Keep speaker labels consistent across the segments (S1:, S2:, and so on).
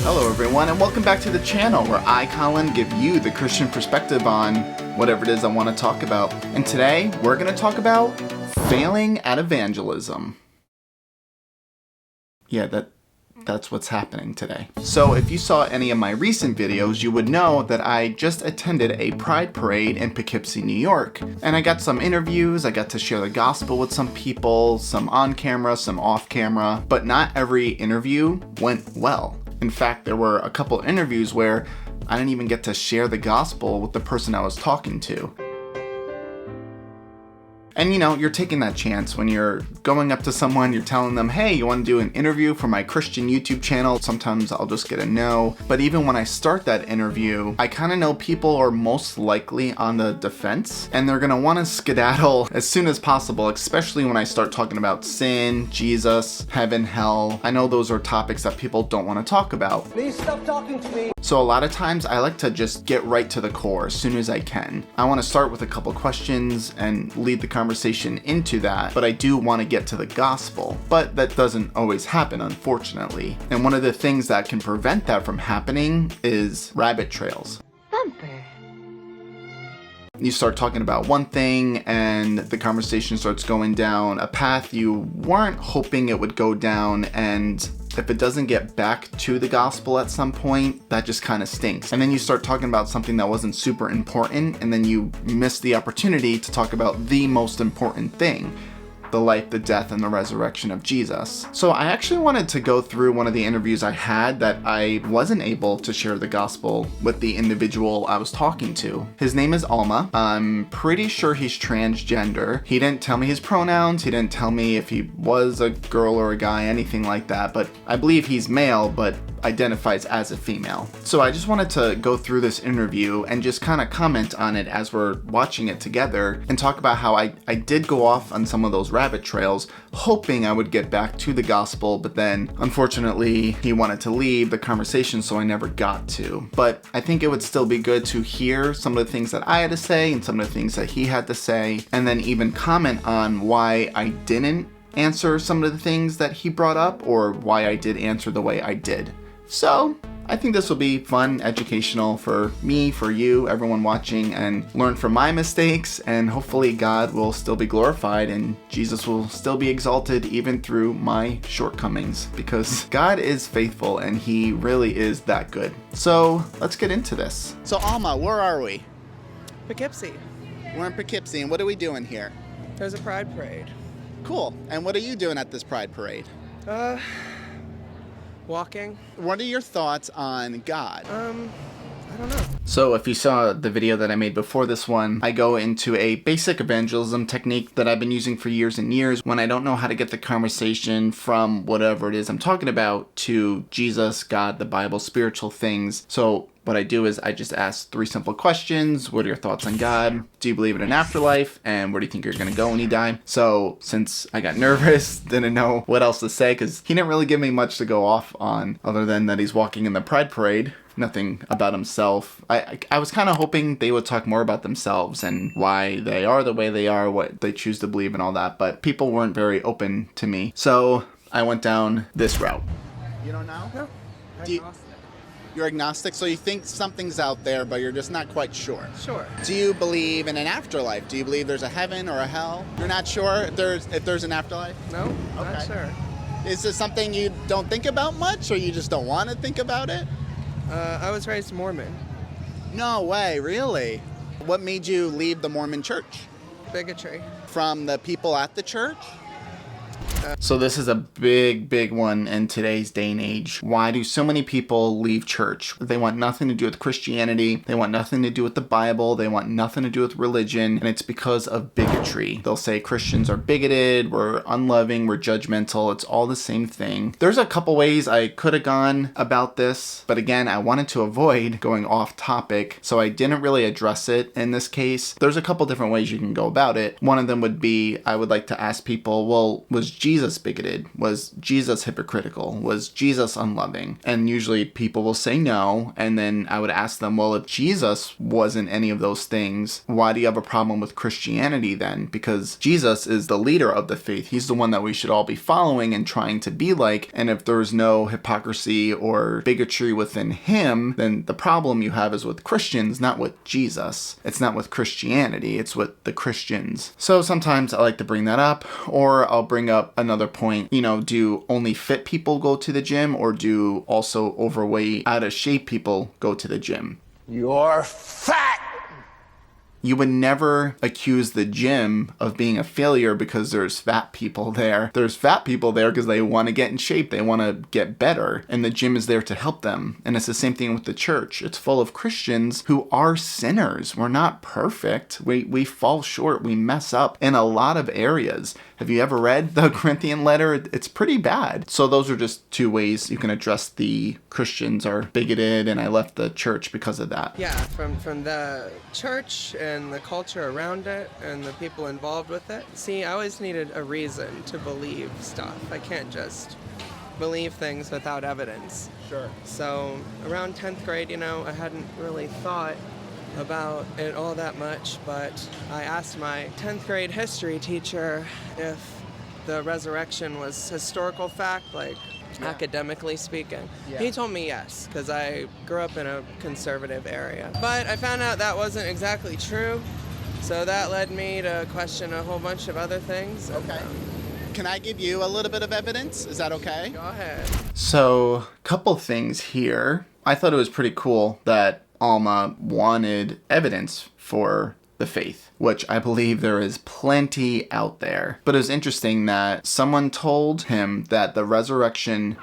S1: Hello everyone, and welcome back to the channel where I, Colin, give you the Christian perspective on whatever it is I want to talk about. And today, we're going to talk about failing at evangelism. Yeah, that's what's happening today. So if you saw any of my recent videos, you would know that I just attended a Pride Parade in Poughkeepsie, New York. And I got some interviews, I got to share the gospel with some people, some on camera, some off camera, but not every interview went well. In fact, there were a couple interviews where I didn't even get to share the gospel with the person I was talking to. And you know, you're taking that chance when you're going up to someone, you're telling them, hey, you want to do an interview for my Christian YouTube channel? Sometimes I'll just get a no. But even when I start that interview, I kind of know people are most likely on the defense and they're going to want to skedaddle as soon as possible, especially when I start talking about sin, Jesus, heaven, hell. I know those are topics that people don't want to talk about.
S2: Please stop talking to me.
S1: So a lot of times I like to just get right to the core as soon as I can. I want to start with a couple questions and lead the conversation into that, but I do want to get to the gospel. But that doesn't always happen, unfortunately. And one of the things that can prevent that from happening is rabbit trails.
S3: Bumper.
S1: You start talking about one thing and the conversation starts going down a path you weren't hoping it would go down, and if it doesn't get back to the gospel at some point, that just kind of stinks. And then you start talking about something that wasn't super important, and then you miss the opportunity to talk about the most important thing: the life, the death, and the resurrection of Jesus. So I actually wanted to go through one of the interviews I had that I wasn't able to share the gospel with the individual I was talking to. His name is Alma. I'm pretty sure he's transgender. He didn't tell me his pronouns. He didn't tell me if he was a girl or a guy, anything like that, but I believe he's male, but identifies as a female. So I just wanted to go through this interview and just kind of comment on it as we're watching it together and talk about how I did go off on some of those rabbit trails, hoping I would get back to the gospel, but then unfortunately he wanted to leave the conversation, so I never got to. But I think it would still be good to hear some of the things that I had to say and some of the things that he had to say, and then even comment on why I didn't answer some of the things that he brought up, or why I did answer the way I did. So I think this will be fun, educational for me, for you, everyone watching, and learn from my mistakes, and hopefully God will still be glorified and Jesus will still be exalted even through my shortcomings, because God is faithful and he really is that good. So let's get into this. So Alma, where are we?
S4: Poughkeepsie.
S1: We're in Poughkeepsie, and what are we doing here?
S4: There's a Pride Parade.
S1: Cool. And what are you doing at this Pride Parade?
S4: Walking.
S1: What are your thoughts on God?
S4: I don't know.
S1: So if you saw the video that I made before this one, I go into a basic evangelism technique that I've been using for years and years when I don't know how to get the conversation from whatever it is I'm talking about to Jesus, God, the Bible, spiritual things. So what I do is I just ask 3 simple questions. What are your thoughts on God? Do you believe in an afterlife? And where do you think you're going to go when you die? So since I got nervous, didn't know what else to say, because he didn't really give me much to go off on other than that he's walking in the Pride Parade. Nothing about himself. I was kind of hoping they would talk more about themselves and why they are the way they are, what they choose to believe and all that, but people weren't very open to me. So I went down this route. You don't know?
S4: No.
S1: You're agnostic, so you think something's out there, but you're just not quite sure.
S4: Sure.
S1: Do you believe in an afterlife? Do you believe there's a heaven or a hell? You're not sure if there's an afterlife?
S4: No, not
S1: Okay.
S4: sure.
S1: Is this something you don't think about much, or you just don't want to think about it?
S4: I was raised Mormon.
S1: No way, really? What made you leave the Mormon church?
S4: Bigotry.
S1: From the people at the church? So this is a big one in today's day and age. Why do so many people leave church? They want nothing to do with Christianity. They want nothing to do with the Bible. They want nothing to do with religion. And it's because of bigotry. They'll say Christians are bigoted, we're unloving, we're judgmental. It's all the same thing. There's a couple ways I could have gone about this, but again, I wanted to avoid going off topic, so I didn't really address it in this case. There's a couple different ways you can go about it. One of them would be, I would like to ask people, well, was Jesus Jesus bigoted? Was Jesus hypocritical? Was Jesus unloving? And usually people will say no. And then I would ask them, well, if Jesus wasn't any of those things, why do you have a problem with Christianity then? Because Jesus is the leader of the faith. He's the one that we should all be following and trying to be like. And if there's no hypocrisy or bigotry within him, then the problem you have is with Christians, not with Jesus. It's not with Christianity, it's with the Christians. So sometimes I like to bring that up, or I'll bring up another point. Do only fit people go to the gym, or do also overweight, out of shape people go to the gym?
S2: You're fat!
S1: You would never accuse the gym of being a failure because there's fat people there. There's fat people there because they want to get in shape. They want to get better. And the gym is there to help them. And it's the same thing with the church. It's full of Christians who are sinners. We're not perfect. We fall short. We mess up in a lot of areas. Have you ever read the Corinthian letter? It's pretty bad. So those are just two ways you can address the Christians are bigoted and I left the church because of that.
S4: Yeah, from the church and the culture around it and the people involved with it. See, I always needed a reason to believe stuff. I can't just believe things without evidence.
S1: Sure.
S4: So around 10th grade, I hadn't really thought about it all that much, but I asked my 10th grade history teacher if the resurrection was historical fact, academically speaking.
S1: Yeah.
S4: He told me yes, because I grew up in a conservative area. But I found out that wasn't exactly true, so that led me to question a whole bunch of other things.
S3: Okay. Can I give you a little bit of evidence? Is that okay?
S4: Go ahead.
S1: So, couple things here. I thought it was pretty cool that Alma wanted evidence for the faith, which I believe there is plenty out there. But it was interesting that someone told him that the resurrection,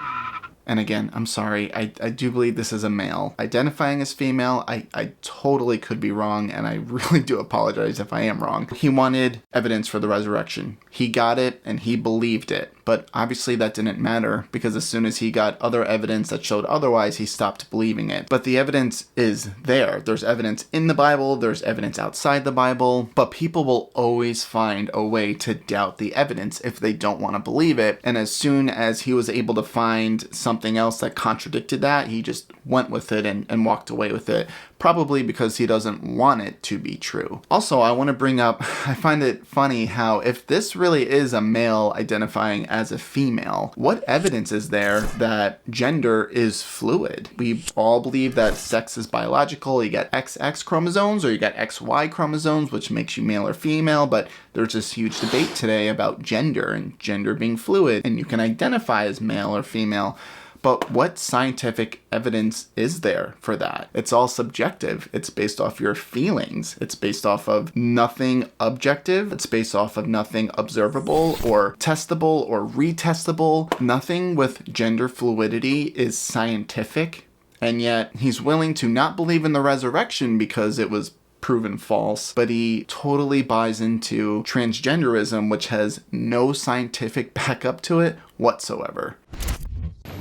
S1: and again, I'm sorry, I do believe this is a male identifying as female. I totally could be wrong, and I really do apologize if I am wrong. He wanted evidence for the resurrection. He got it, and he believed it. But obviously that didn't matter, because as soon as he got other evidence that showed otherwise, he stopped believing it. But the evidence is there. There's evidence in the Bible, there's evidence outside the Bible, but people will always find a way to doubt the evidence if they don't want to believe it. And as soon as he was able to find something else that contradicted that, he just went with it and walked away with it. Probably because he doesn't want it to be true. Also, I want to bring up, I find it funny how if this really is a male identifying as a female, what evidence is there that gender is fluid? We all believe that sex is biological. You got XX chromosomes or you got XY chromosomes, which makes you male or female, but there's this huge debate today about gender and gender being fluid, and you can identify as male or female. But what scientific evidence is there for that? It's all subjective. It's based off your feelings. It's based off of nothing objective. It's based off of nothing observable or testable or retestable. Nothing with gender fluidity is scientific. And yet he's willing to not believe in the resurrection because it was proven false, but he totally buys into transgenderism, which has no scientific backup to it whatsoever.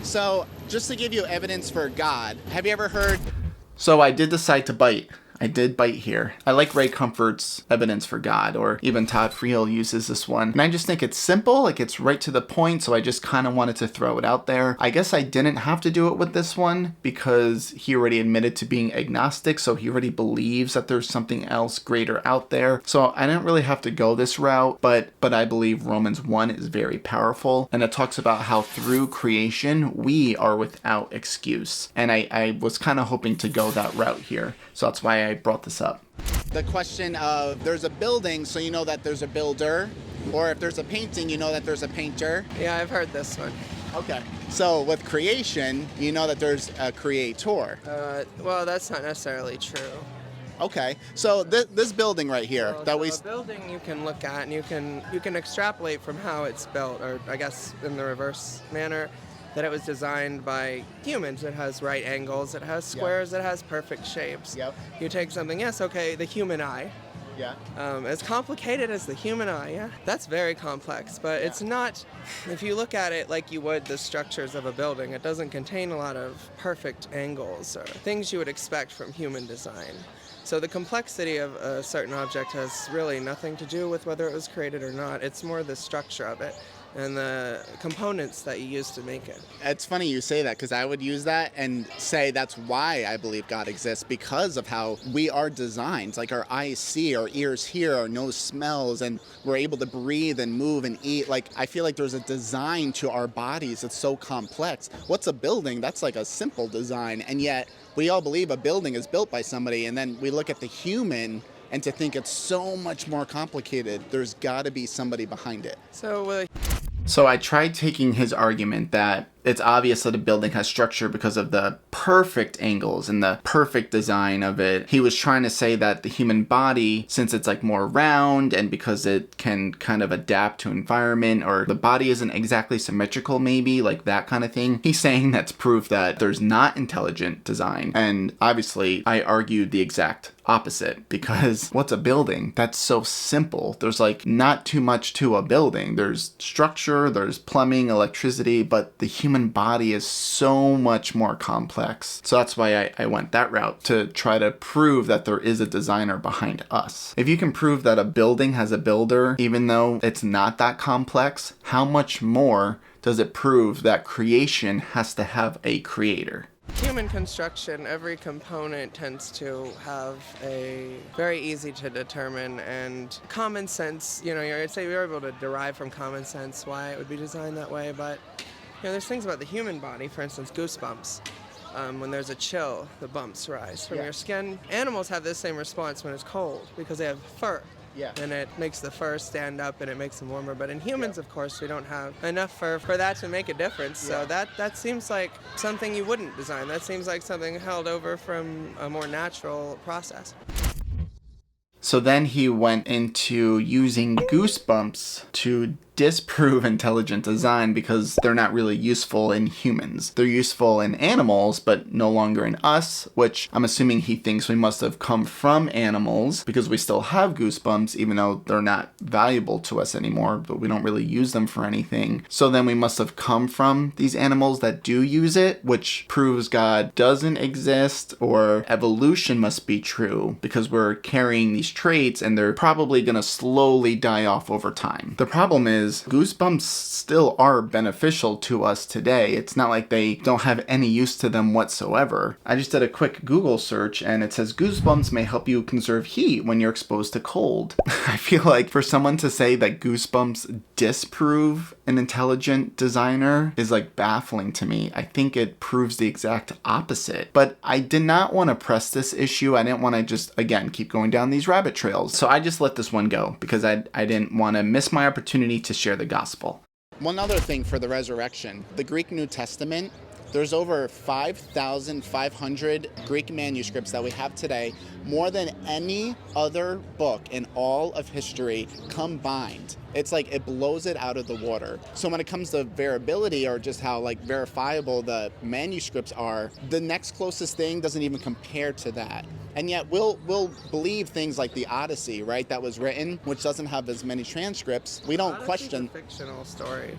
S3: So, just to give you evidence for God, have you ever heard...
S1: So I did decide to bite. I did bite here. I like Ray Comfort's evidence for God, or even Todd Friel uses this one. And I just think it's simple, like it's right to the point, so I just kind of wanted to throw it out there. I guess I didn't have to do it with this one because he already admitted to being agnostic, so he already believes that there's something else greater out there. So I didn't really have to go this route, but I believe Romans 1 is very powerful, and it talks about how through creation, we are without excuse. And I was kind of hoping to go that route here. So that's why I brought this up.
S3: The question of there's a building, so you know that there's a builder, or if there's a painting, you know that there's a painter.
S4: Yeah, I've heard this one.
S3: Okay. So with creation, you know that there's a creator.
S4: Well, that's not necessarily true.
S3: Okay. So this building right here
S4: A building you can look at and you can extrapolate from how it's built, or I guess in the reverse manner, that it was designed by humans. It has right angles, it has squares, It has perfect shapes.
S3: Yep.
S4: You take something, yes, okay, the human eye.
S3: Yeah.
S4: As complicated as the human eye, yeah, that's very complex, but it's not, if you look at it like you would the structures of a building, it doesn't contain a lot of perfect angles or things you would expect from human design. So the complexity of a certain object has really nothing to do with whether it was created or not. It's more the structure of it. and the components that you use to make it.
S3: It's funny you say that, because I would use that and say that's why I believe God exists, because of how we are designed. Like our eyes see, our ears hear, our nose smells, and we're able to breathe and move and eat. Like, I feel like there's a design to our bodies that's so complex. What's a building? That's like a simple design. And yet we all believe a building is built by somebody. And then we look at the human, and to think it's so much more complicated, there's got to be somebody behind it.
S1: So I tried taking his argument that it's obvious that a building has structure because of the perfect angles and the perfect design of it. He was trying to say that the human body, since it's like more round and because it can kind of adapt to environment, or the body isn't exactly symmetrical, maybe like that kind of thing. He's saying that's proof that there's not intelligent design. And obviously I argued the exact opposite, because what's a building? That's so simple. There's like not too much to a building. There's structure, there's plumbing, electricity, but the human body is so much more complex. So that's why I went that route, to try to prove that there is a designer behind us. If you can prove that a building has a builder, even though it's not that complex, how much more does it prove that creation has to have a creator?
S4: Human construction, every component tends to have a very easy to determine and common sense, I'd say we're able to derive from common sense why it would be designed that way, but there's things about the human body, for instance, goosebumps. When there's a chill, the bumps rise from your skin. Animals have this same response when it's cold because they have fur.
S3: Yeah.
S4: And it makes the fur stand up and it makes them warmer. But in humans, of course, we don't have enough fur for that to make a difference. So that seems like something you wouldn't design. That seems like something held over from a more natural process.
S1: So then he went into using goosebumps to disprove intelligent design because they're not really useful in humans. They're useful in animals, but no longer in us, which I'm assuming he thinks we must have come from animals because we still have goosebumps, even though they're not valuable to us anymore, but we don't really use them for anything. So then we must have come from these animals that do use it, which proves God doesn't exist, or evolution must be true because we're carrying these traits and they're probably going to slowly die off over time. The problem is goosebumps still are beneficial to us today. It's not like they don't have any use to them whatsoever. I just did a quick Google search and it says goosebumps may help you conserve heat when you're exposed to cold. I feel like for someone to say that goosebumps disprove an intelligent designer is like baffling to me. I think it proves the exact opposite. But I did not want to press this issue. I didn't want to just, again, keep going down these rabbit trails. So I just let this one go because I didn't want to miss my opportunity to share the gospel.
S3: One other thing for the resurrection, the Greek New Testament, there's over 5,500 Greek manuscripts that we have today, more than any other book in all of history combined. It's like it blows it out of the water. So when it comes to variability, or just how like verifiable the manuscripts are, the next closest thing doesn't even compare to that. And yet we'll believe things like the Odyssey, right, that was written, which doesn't have as many transcripts. We don't question.
S4: It's a fictional story.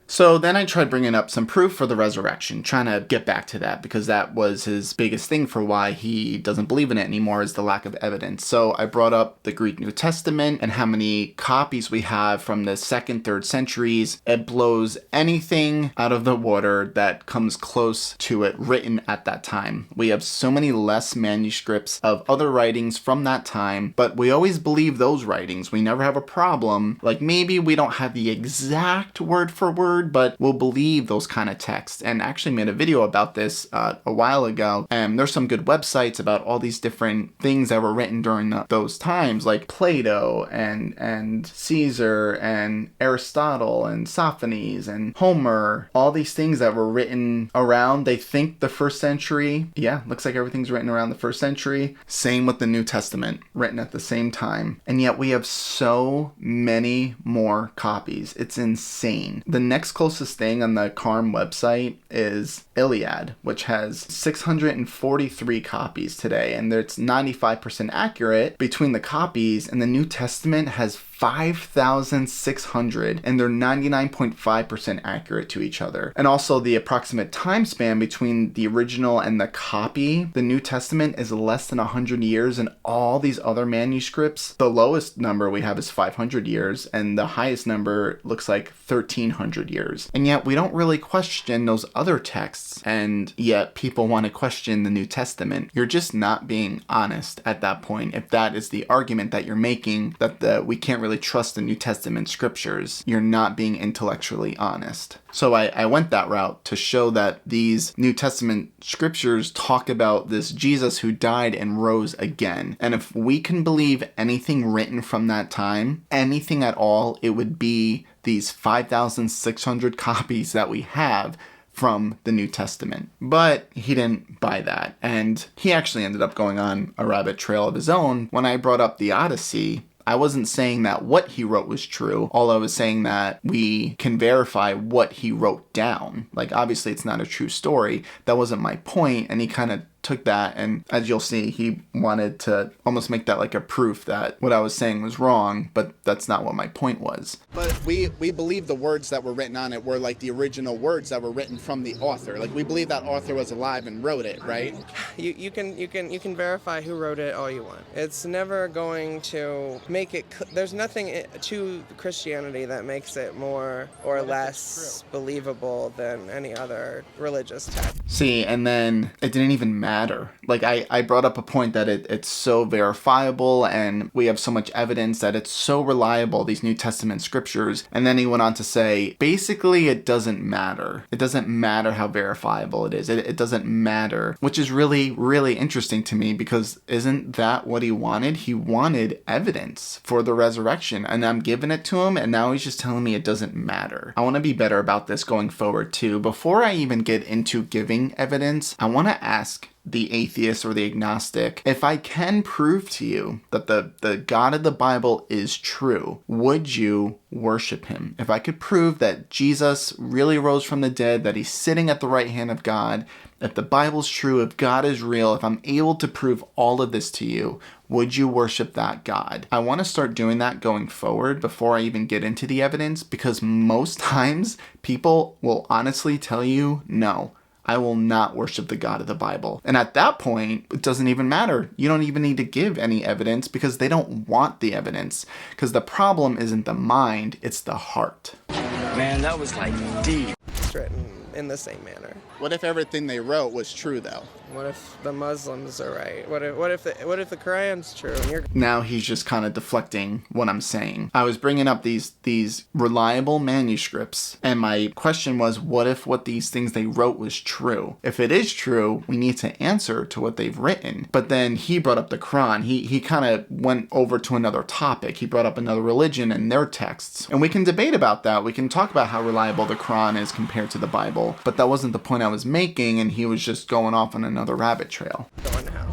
S1: So then I tried bringing up some proof for the resurrection, trying to get back to that because that was his biggest thing for why he doesn't believe in it anymore, is the lack of evidence. So I brought up the Greek New Testament and how many copies we have from the 2nd, 3rd centuries. It blows anything out of the water that comes close to it written at that time. We have so many less manuscripts of other writings from that time, but we always believe those writings. We never have a problem. Like maybe we don't have the exact word for word, but we'll believe those kind of texts. And I actually made a video about this a while ago, and there's some good websites about all these different things that were written during those times, like Plato and Caesar and Aristotle and Sophanes and Homer, all these things that were written around, they think, the 1st century. Yeah, looks like everything's written around the 1st century. Same with the New Testament, written at the same time. And yet we have so many more copies. It's insane. The next closest thing on the CARM website is Iliad, which has 643 copies today, and it's 95% accurate between the copies, and the New Testament has 5,600, and they're 99.5% accurate to each other. And also the approximate time span between the original and the copy, the New Testament, is less than 100 years, and all these other manuscripts, the lowest number we have is 500 years, and the highest number looks like 1,300 years. And yet we don't really question those other texts, and yet people want to question the New Testament. You're just not being honest at that point. If that is the argument that you're making, that we can't really trust the New Testament scriptures, you're not being intellectually honest. So I went that route to show that these New Testament scriptures talk about this Jesus who died and rose again. And if we can believe anything written from that time, anything at all, it would be these 5,600 copies that we have from the New Testament. But he didn't buy that. And he actually ended up going on a rabbit trail of his own. When I brought up the Odyssey, I wasn't saying that what he wrote was true. All I was saying that we can verify what he wrote down. Like, obviously it's not a true story. That wasn't my point. And he kind of took that, and as you'll see, he wanted to almost make that like a proof that what I was saying was wrong, but that's not what my point was.
S3: But we believe the words that were written on it were like the original words that were written from the author. Like, we believe that author was alive and wrote it, right?
S4: You can verify who wrote it all you want. It's never going to make it. There's nothing to Christianity that makes it more or less believable than any other religious text.
S1: See, and then it didn't even matter. Like, I brought up a point that it's so verifiable, and we have so much evidence that it's so reliable, these New Testament scriptures. And then he went on to say, basically, it doesn't matter. It doesn't matter how verifiable it is. It doesn't matter, which is really, really interesting to me, because isn't that what he wanted? He wanted evidence for the resurrection, and I'm giving it to him, and now he's just telling me it doesn't matter. I want to be better about this going forward too. Before I even get into giving evidence, I want to ask the atheist or the agnostic, if I can prove to you that the God of the Bible is true, would you worship him? If I could prove that Jesus really rose from the dead, that he's sitting at the right hand of God, if the Bible's true, if God is real, if I'm able to prove all of this to you, would you worship that God? I want to start doing that going forward before I even get into the evidence, because most times people will honestly tell you, no, I will not worship the God of the Bible. And at that point, it doesn't even matter. You don't even need to give any evidence, because they don't want the evidence. Because the problem isn't the mind, it's the heart.
S2: Man, that was like deep.
S4: It's written in the same manner.
S3: What if everything they wrote was true, though?
S4: What if the Muslims are right? What if the Quran's true? And
S1: now he's just kind of deflecting what I'm saying. I was bringing up these reliable manuscripts, and my question was, what if what these things they wrote was true? If it is true, we need to answer to what they've written. But then he brought up the Quran. He kind of went over to another topic. He brought up another religion and their texts. And we can debate about that. We can talk about how reliable the Quran is compared to the Bible. But that wasn't the point I was making, and he was just going off on another rabbit trail.
S4: going now.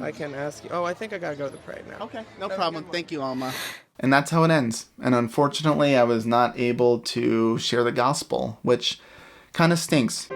S4: I can ask you. Oh, I think I gotta go to the parade now.
S3: Okay, no problem. Thank you, Alma.
S1: And that's how it ends. And unfortunately, I was not able to share the gospel, which kind of stinks.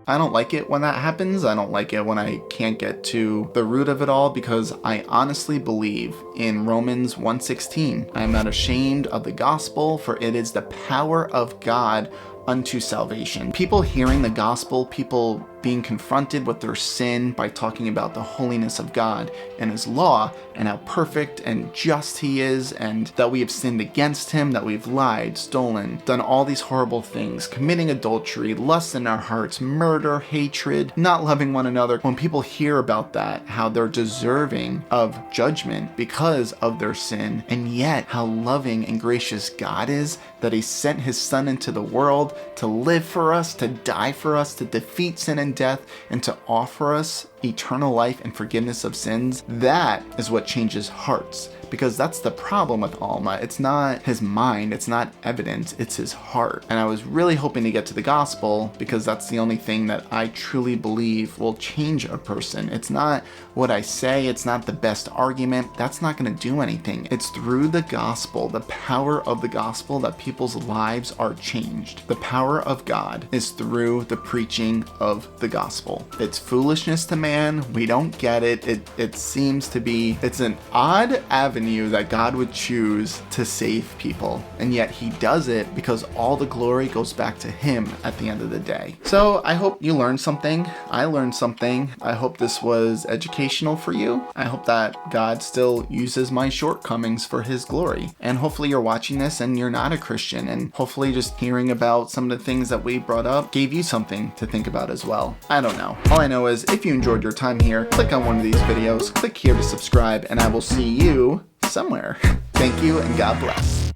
S1: I don't like it when that happens. I don't like it when I can't get to the root of it all, because I honestly believe in Romans 1:16. I am not ashamed of the gospel, for it is the power of God unto salvation. People hearing the gospel, people being confronted with their sin by talking about the holiness of God and his law and how perfect and just he is, and that we have sinned against him, that we've lied, stolen, done all these horrible things, committing adultery, lust in our hearts, murder, hatred, not loving one another. When people hear about that, how they're deserving of judgment because of their sin, and yet how loving and gracious God is, that he sent his son into the world to live for us, to die for us, to defeat sin and death, and to offer us eternal life and forgiveness of sins. That is what changes hearts, because that's the problem with Alma. It's not his mind, it's not evidence, it's his heart. And I was really hoping to get to the gospel, because that's the only thing that I truly believe will change a person. It's not what I say, it's not the best argument, that's not going to do anything. It's through the gospel, the power of the gospel, that people's lives are changed. The power of God is through the preaching of the gospel. It's foolishness to man, we don't get it. It seems to be, it's an odd avenue happen to you that God would choose to save people, and yet he does it because all the glory goes back to him at the end of the day. So I hope you learned something. I learned something. I hope this was educational for you. I hope that God still uses my shortcomings for his glory. And hopefully you're watching this and you're not a Christian, and hopefully just hearing about some of the things that we brought up gave you something to think about as well. I don't know. All I know is if you enjoyed your time here, click on one of these videos, click here to subscribe, and I will see you somewhere. Thank you and God bless.